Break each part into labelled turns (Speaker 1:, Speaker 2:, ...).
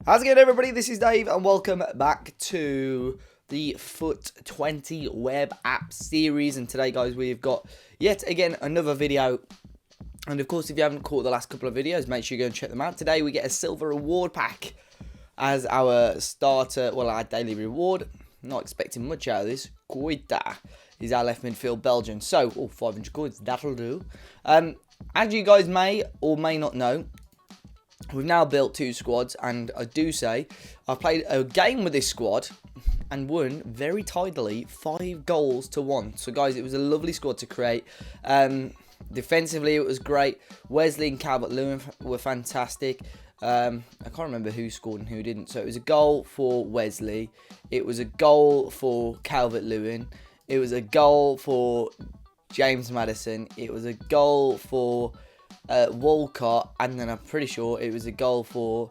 Speaker 1: How's it going, everybody? This is Dave and welcome back to the Foot 20 web app series. And today, guys, we've got yet again another video. And of course, if you haven't caught the last couple of videos, make sure you go and check them out. Today we get a silver reward pack as our starter, well, our daily reward. Not expecting much out of this. Guita is our left midfield Belgian. So, 500 coins, that'll do. As you guys may or may not know, we've now built 2 squads, and I do say I've played a game with this squad and won very tidily 5-1. So guys, it was a lovely squad to create. Defensively, it was great. Wesley and Calvert-Lewin were fantastic. I can't remember who scored and who didn't. So it was a goal for Wesley. It was a goal for Calvert-Lewin. It was a goal for James Maddison. It was a goal for Walcott, and then I'm pretty sure it was a goal for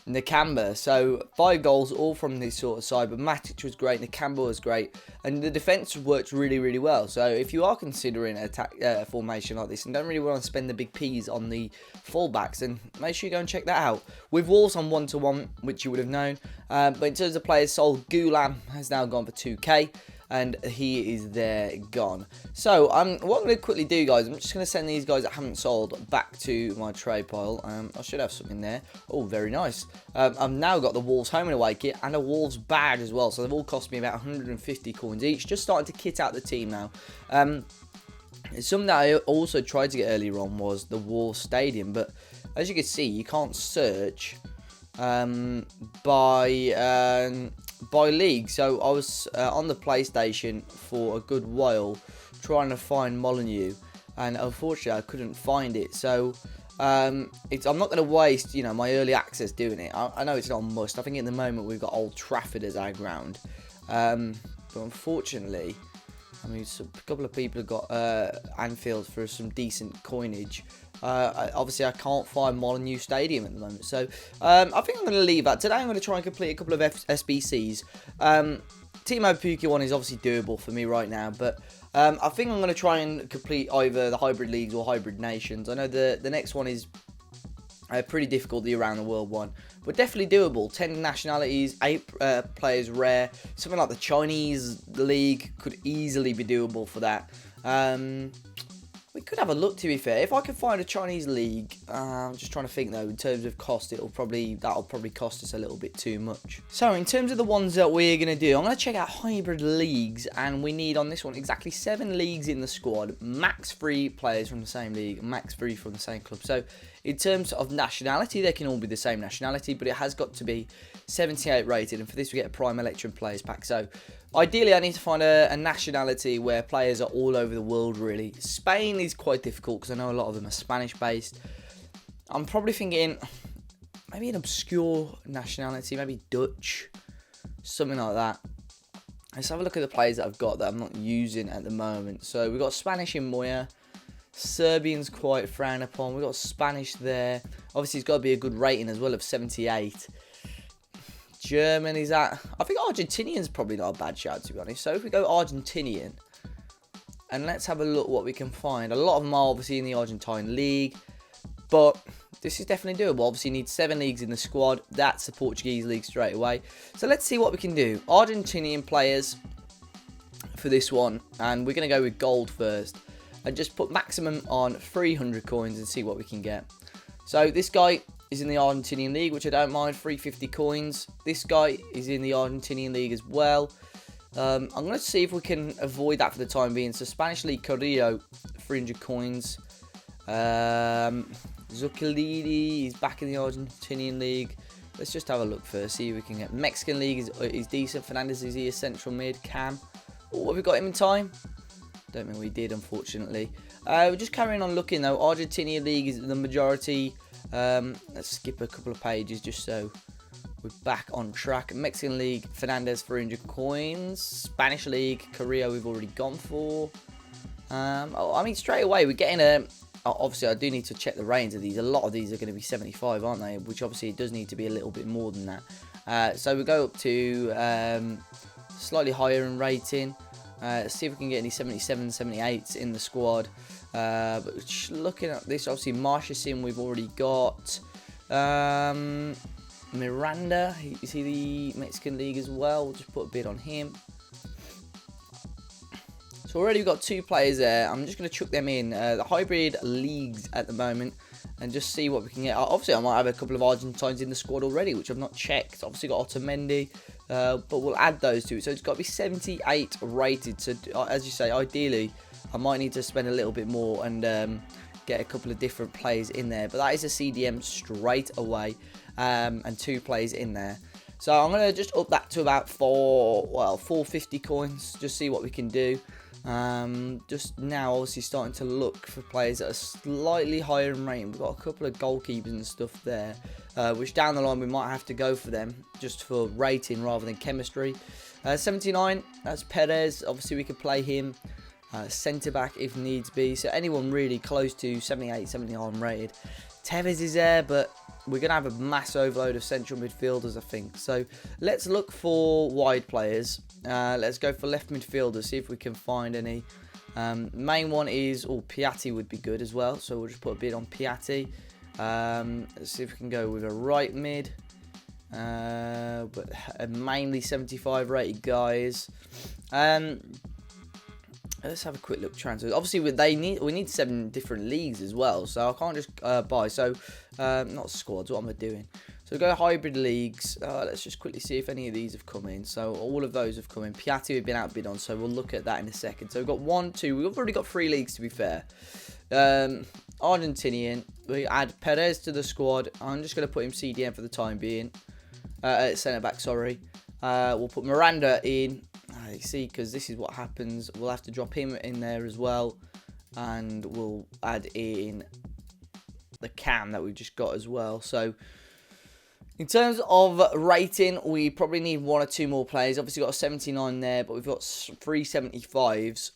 Speaker 1: Nakamba. So 5 goals all from this sort of side, but Matic was great, Nakamba was great, and the defence worked really, really well. So if you are considering an attack formation like this and don't really want to spend the big P's on the fullbacks, then make sure you go and check that out. With Wolves on 1-1, which you would have known, but in terms of players sold, Gulam has now gone for 2k. And he is there gone. So what I'm going to quickly do, guys, I'm just going to send these guys that haven't sold back to my trade pile. I should have something there. Oh, very nice. I've now got the Wolves home and away kit and a Wolves badge as well. So they've all cost me about 150 coins each. Just starting to kit out the team now. Something that I also tried to get earlier on was the Wolves Stadium. But as you can see, you can't search by league. So I was on the PlayStation for a good while trying to find Molyneux, and unfortunately I couldn't find it. So I'm not going to waste my early access doing it. I know it's not a must. I think at the moment we've got Old Trafford as our ground, but unfortunately, I mean, a couple of people have got Anfield for some decent coinage. Obviously, I can't find Molyneux Stadium at the moment. So, I think I'm going to leave that. Today, I'm going to try and complete a couple of SBCs. Timo Pukki one is obviously doable for me right now. But I think I'm going to try and complete either the Hybrid Leagues or Hybrid Nations. I know the next one is pretty difficult, the Around the World one. But definitely doable. 10 nationalities, 8 players rare. Something like the Chinese League could easily be doable for that. We could have a look, to be fair. If I could find a Chinese league, I'm just trying to think though, in terms of cost, that'll probably cost us a little bit too much. So in terms of the ones that we're going to do, I'm going to check out hybrid leagues, and we need on this one exactly 7 leagues in the squad, max 3 players from the same league, max 3 from the same club. So in terms of nationality, they can all be the same nationality, but it has got to be 78 rated, and for this we get a Prime Electrum Players Pack. So ideally, I need to find a nationality where players are all over the world, really. Spain is quite difficult because I know a lot of them are Spanish-based. I'm probably thinking maybe an obscure nationality, maybe Dutch, something like that. Let's have a look at the players that I've got that I'm not using at the moment. So we've got Spanish in Moya. Serbian's quite frowned upon. We've got Spanish there. Obviously, it's got to be a good rating as well of 78. German is at, I think Argentinian's probably not a bad shout, to be honest. So if we go Argentinian, and let's have a look what we can find. A lot of them are obviously in the Argentine league, but this is definitely doable. Obviously, you need 7 leagues in the squad. That's the Portuguese league straight away. So let's see what we can do. Argentinian players for this one, and we're going to go with gold first, and just put maximum on 300 coins and see what we can get. So this guy is in the Argentinian league, which I don't mind, 350 coins. This guy is in the Argentinian league as well. I'm going to see if we can avoid that for the time being. So Spanish league, Carrillo, 300 coins. Zuccolini is back in the Argentinian league. Let's just have a look first, see if we can get. Mexican league is decent. Fernandez is here, central mid. Cam. Oh, have we got him in time? Don't think we did, unfortunately. We're just carrying on looking though. Argentinian league is the majority. Let's skip a couple of pages just so we're back on track. Mexican league, Fernandez, 300 coins. Spanish league, Carrillo, we've already gone for. I mean, straight away we're getting a. Obviously, I do need to check the ratings of these. A lot of these are going to be 75, aren't they? Which obviously it does need to be a little bit more than that. So we go up to slightly higher in rating. See if we can get any 77, 78s in the squad. But looking at this, obviously Marchessin we've already got. Miranda, you see the Mexican League as well. We'll just put a bid on him. So already we've got 2 players there. I'm just going to chuck them in the hybrid leagues at the moment and just see what we can get. Obviously, I might have a couple of Argentines in the squad already, which I've not checked. Obviously, got Otamendi, but we'll add those two. So it's got to be 78 rated. So as you say, ideally, I might need to spend a little bit more and get a couple of different players in there. But that is a CDM straight away, and 2 players in there. So I'm going to just up that to about 450 coins, just see what we can do. Just now obviously starting to look for players that are slightly higher in rating. We've got a couple of goalkeepers and stuff there, which down the line we might have to go for them just for rating rather than chemistry. 79, that's Perez. Obviously we could play him centre back if needs be, so anyone really close to 78, 79 rated. Tevez is there, but we're going to have a mass overload of central midfielders, I think. So let's look for wide players. Let's go for left midfielders, see if we can find any. Main one is, Piatti would be good as well. So we'll just put a bid on Piatti. Let's see if we can go with a right mid. But mainly 75 rated guys. Let's have a quick look transfers. Obviously, we need 7 different leagues as well, so I can't just buy. So not squads. What am I doing? So go hybrid leagues. Let's just quickly see if any of these have come in. So all of those have come in. Piatti we've been outbid on, so we'll look at that in a second. So we've got 1, 2. We've already got 3 leagues to be fair. Argentinian. We add Perez to the squad. I'm just going to put him CDM for the time being. Centre back, sorry. We'll put Miranda in. You see, because this is what happens. We'll have to drop him in there as well, and we'll add in the cam that we've just got as well. So in terms of rating, we probably need 1 or 2 more players. Obviously got a 79 there, but we've got 3 75s.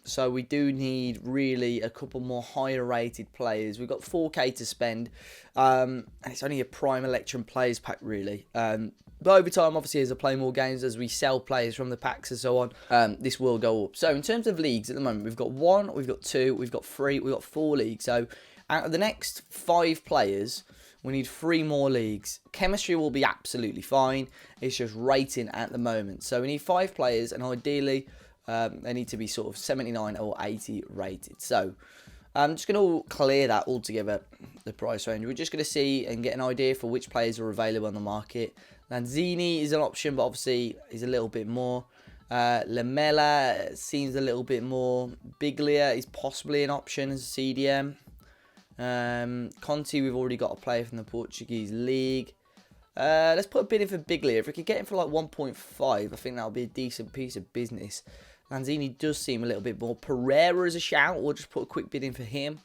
Speaker 1: So we do need really a couple more higher rated players. We've got 4k to spend. It's only a prime Electrum players pack really. But over time, obviously, as I play more games, as we sell players from the packs and so on, this will go up. So in terms of leagues at the moment, we've got 1, we've got 2, we've got 3, we've got 4 leagues. So out of the next 5 players, we need 3 more leagues. Chemistry will be absolutely fine. It's just rating at the moment. So we need 5 players, and ideally, they need to be sort of 79 or 80 rated. So I'm just going to clear that altogether, the price range. We're just going to see and get an idea for which players are available on the market. Lanzini is an option, but obviously he's a little bit more. Lamela seems a little bit more. Biglia is possibly an option as a CDM. Conti, we've already got a player from the Portuguese league. Let's put a bid in for Biglia. If we could get him for like 1.5, I think that would be a decent piece of business. Lanzini does seem a little bit more. Pereira is a shout. We'll just put a quick bid in for him.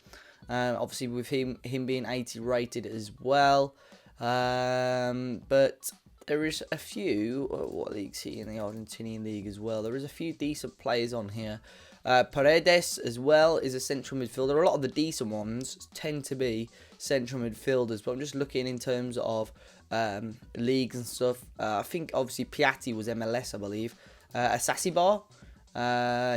Speaker 1: Obviously with him being 80 rated as well. But there is a few, what league's he in the Argentinian league as well? There is a few decent players on here. Paredes as well is a central midfielder. A lot of the decent ones tend to be central midfielders, but I'm just looking in terms of leagues and stuff. I think obviously Piatti was MLS, I believe. Asasibar,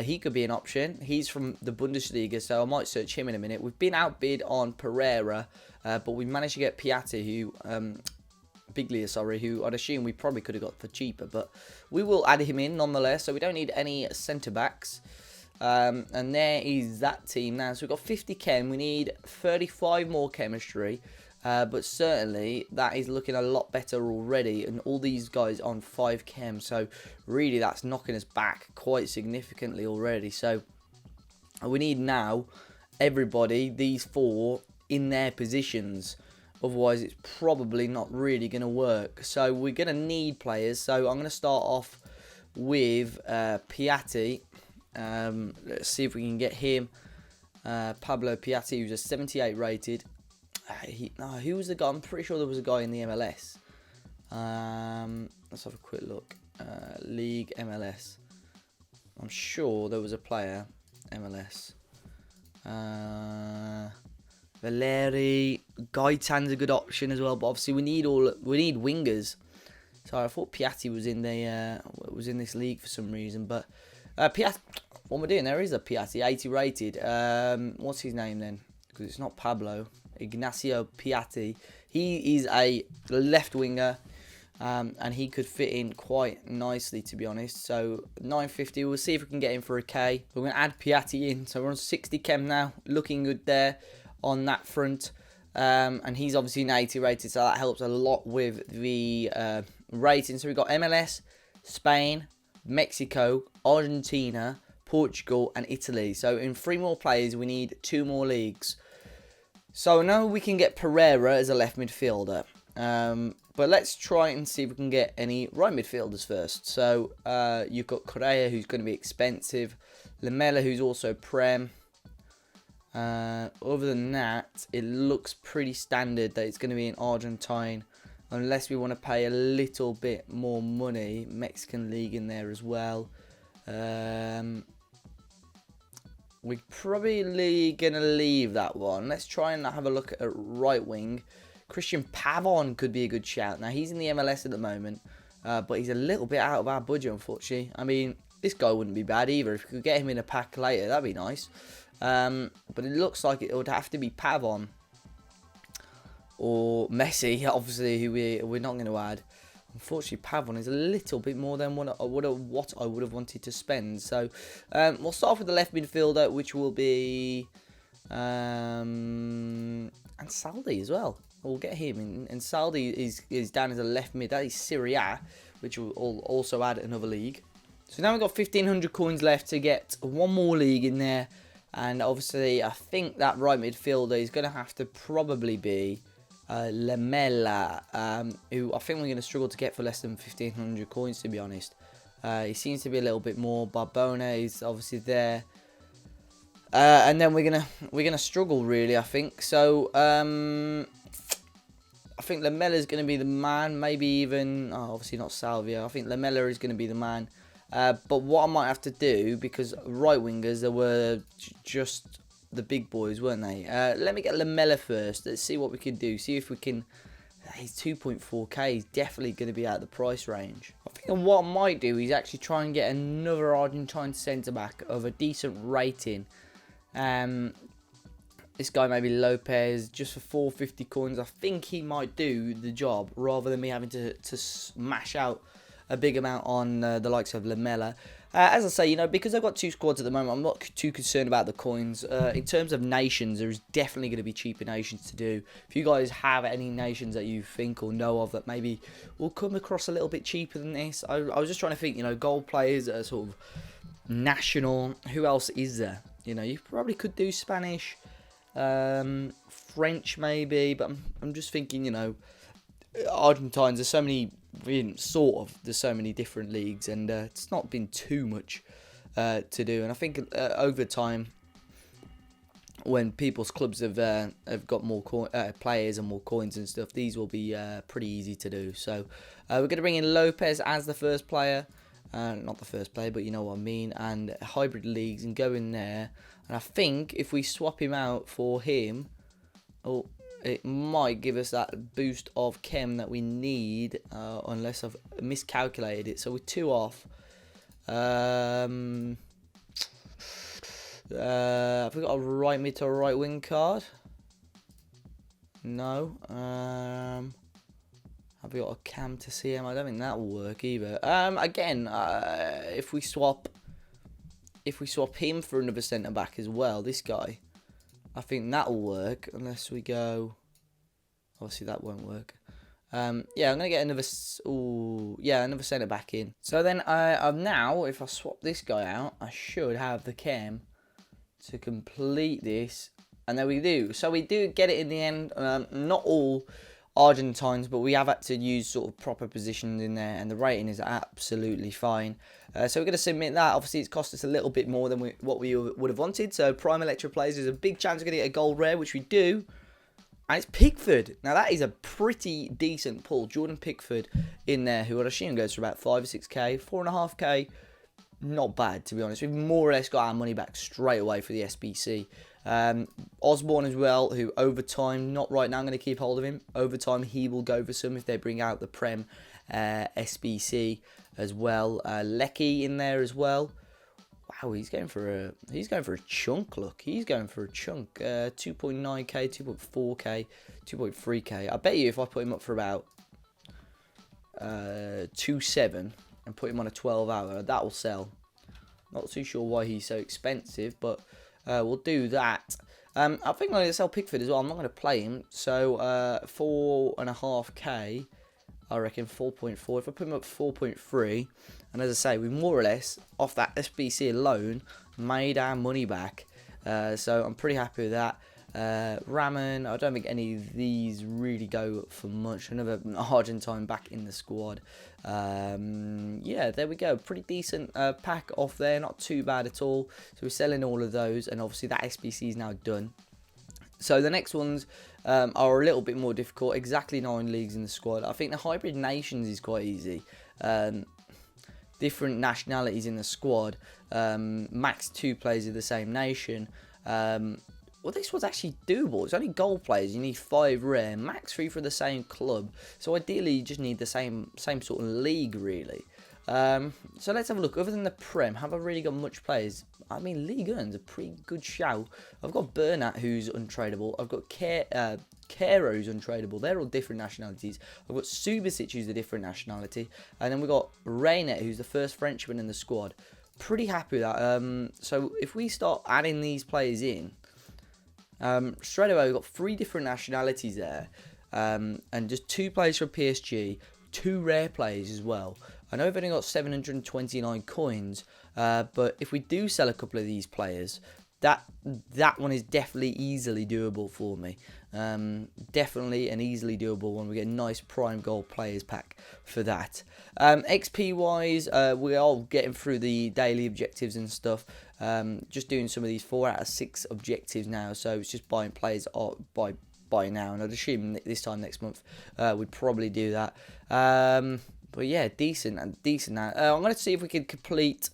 Speaker 1: he could be an option. He's from the Bundesliga, so I might search him in a minute. We've been outbid on Pereira, but we managed to get Piatti, Biglia, sorry, who I'd assume we probably could have got for cheaper, but we will add him in nonetheless, so we don't need any centre-backs. And there is that team now. So we've got 50 chem, we need 35 more chemistry, but certainly that is looking a lot better already, and all these guys on 5 chem, so really that's knocking us back quite significantly already. So we need now everybody, these 4, in their positions. Otherwise, it's probably not really going to work. So we're going to need players. So I'm going to start off with Piatti. Let's see if we can get him. Pablo Piatti, who's a 78 rated. Who was the guy? I'm pretty sure there was a guy in the MLS. Let's have a quick look. League MLS. I'm sure there was a player MLS. Valeri, Gaitan's a good option as well, but obviously we need wingers. So I thought Piatti was in this league for some reason, but Piatti, what am I doing? There is a Piatti, 80 rated. What's his name then? Because it's not Pablo, Ignacio Piatti. He is a left winger, and he could fit in quite nicely, to be honest. So 950, we'll see if we can get him for a K. We're going to add Piatti in, so we're on 60 chem now, looking good there on that front. And he's obviously an 80 rated, so that helps a lot with the rating. So we've got MLS, Spain, Mexico, Argentina, Portugal, and Italy. So in 3 more players, we need 2 more leagues. So now we can get Pereira as a left midfielder. But let's try and see if we can get any right midfielders first. So you've got Correa, who's going to be expensive. Lamela, who's also Prem. Other than that, it looks pretty standard that it's going to be an Argentine. Unless we want to pay a little bit more money. Mexican league in there as well. We're probably going to leave that one. Let's try and have a look at right wing. Christian Pavon could be a good shout. Now, he's in the MLS at the moment, but he's a little bit out of our budget, unfortunately. I mean, this guy wouldn't be bad either. If we could get him in a pack later, that'd be nice. But it looks like it would have to be Pavon or Messi, obviously, who we're not going to add. Unfortunately, Pavon is a little bit more than what I would have wanted to spend. So we'll start off with the left midfielder, which will be Ansaldi as well. We'll get him in. And Saldi is down as a left mid. That is Serie A, which will also add another league. So now we've got 1,500 coins left to get 1 more league in there. And obviously, I think that right midfielder is going to have to probably be Lamela, who I think we're going to struggle to get for less than 1,500 coins, to be honest. He seems to be a little bit more. Barbona is obviously there. And then we're gonna struggle, really, I think. So I think Lamela is going to be the man. Maybe even obviously not Salvia. I think Lamela is going to be the man. But what I might have to do, because right wingers, there were just the big boys, weren't they? Let me get Lamela first. Let's see what we can do. See if we can. He's 2.4k. He's definitely going to be out of the price range. I think what I might do is actually try and get another Argentine centre back of a decent rating. This guy maybe Lopez, just for 450 coins. I think he might do the job rather than me having to smash out a big amount on the likes of Lamela. As I say, because I've got 2 squads at the moment, I'm not too concerned about the coins. In terms of nations, there's definitely going to be cheaper nations to do. If you guys have any nations that you think or know of that maybe will come across a little bit cheaper than this, I was just trying to think, gold players that are sort of national. Who else is there? You probably could do Spanish, French maybe, but I'm just thinking, Argentines, there's so many, there's so many different leagues, and it's not been too much to do. And I think over time, when people's clubs have got more players and more coins and stuff, these will be pretty easy to do. So we're going to bring in Lopez as the first player. Not the first player, but you know what I mean. And hybrid leagues, and go in there. And I think if we swap him out for him, it might give us that boost of chem that we need, unless I've miscalculated it. So we're 2 off. Have we got a right mid to a right wing card? No. Have we got a cam to CM? I don't think that will work either. Again, if we swap him for another centre back as well, this guy, I think that will work. Unless we go, obviously that won't work. Yeah, I'm gonna get another. Another centre back in. So then, now if I swap this guy out, I should have the cam to complete this, and there we do. So we do get it in the end. Not all Argentines, but we have had to use sort of proper positions in there, and the rating is absolutely fine. So we're going to submit that. Obviously, it's cost us a little bit more than what we would have wanted. So Prime Electro players, there's a big chance we're going to get a gold rare, which we do. And it's Pickford. Now, that is a pretty decent pull. Jordan Pickford in there, who I'd assume goes for about 5 or 6k, 4.5k. Not bad, to be honest. We've more or less got our money back straight away for the SBC. Osborne as well, who over time, not right now, I'm going to keep hold of him. Over time, he will go for some if they bring out the Prem SBC as well. Lecky in there as well. Wow, he's going for a chunk. Look, he's going for a chunk. 2.9k, 2.4k, 2.3k. I bet you if I put him up for about 2.7 and put him on a 12-hour, that will sell. Not too sure why he's so expensive, but we'll do that. I think I'm going to sell Pickford as well. I'm not going to play him, so 4.5k. I reckon 4.4. If I put him up 4.3, and as I say, we more or less off that SBC alone made our money back. So I'm pretty happy with that. Ramen, I don't think any of these really go for much. Another Argentine back in the squad. Yeah, there we go. Pretty decent pack off there. Not too bad at all. So we're selling all of those, and obviously that SBC is now done. So the next ones are a little bit more difficult. Exactly 9 leagues in the squad. I think the hybrid nations is quite easy. Different nationalities in the squad. Max 2 players of the same nation. Well, this was actually doable. It's only gold players. You need 5 rare. Max 3 for the same club. So ideally, you just need the same sort of league, really. So let's have a look. Other than the Prem, have I really got much players? I mean, League 1's a pretty good shout. I've got Bernat, who's untradeable. I've got Kero, who's untradeable. They're all different nationalities. I've got Subasic, who's a different nationality. And then we've got Reynet, who's the first Frenchman in the squad. Pretty happy with that. So if we start adding these players in, straight away we've got 3 different nationalities there. And just 2 players from PSG, 2 rare players as well. I know I've only got 729 coins, but if we do sell a couple of these players, that one is definitely easily doable for me. Definitely an easily doable one. We get a nice prime gold players pack for that. XP wise, we're all getting through the daily objectives and stuff. Just doing some of these 4 out of 6 objectives now, so it's just buying players by now, and I'd assume this time next month we'd probably do that. But yeah, decent. I'm going to see if we can complete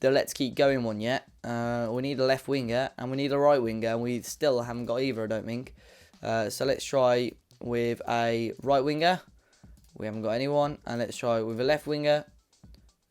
Speaker 1: the Let's Keep Going one yet. We need a left winger and we need a right winger, and we still haven't got either, I don't think. So let's try with a right winger. We haven't got anyone. And let's try with a left winger.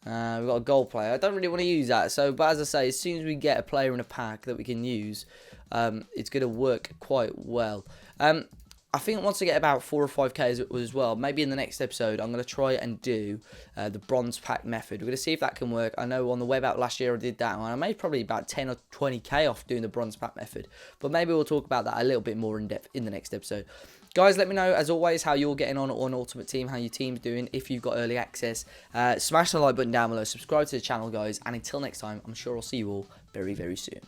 Speaker 1: We've got a goal player. I don't really want to use that. So, but as I say, as soon as we get a player in a pack that we can use, it's going to work quite well. I think once I get about 4 or 5k as well, maybe in the next episode, I'm going to try and do the bronze pack method. We're going to see if that can work. I know on the web out last year I did that, and I made probably about 10 or 20k off doing the bronze pack method. But maybe we'll talk about that a little bit more in depth in the next episode. Guys, let me know, as always, how you're getting on Ultimate Team, how your team's doing, if you've got early access. Smash the like button down below, subscribe to the channel, guys, and until next time, I'm sure I'll see you all very, very soon.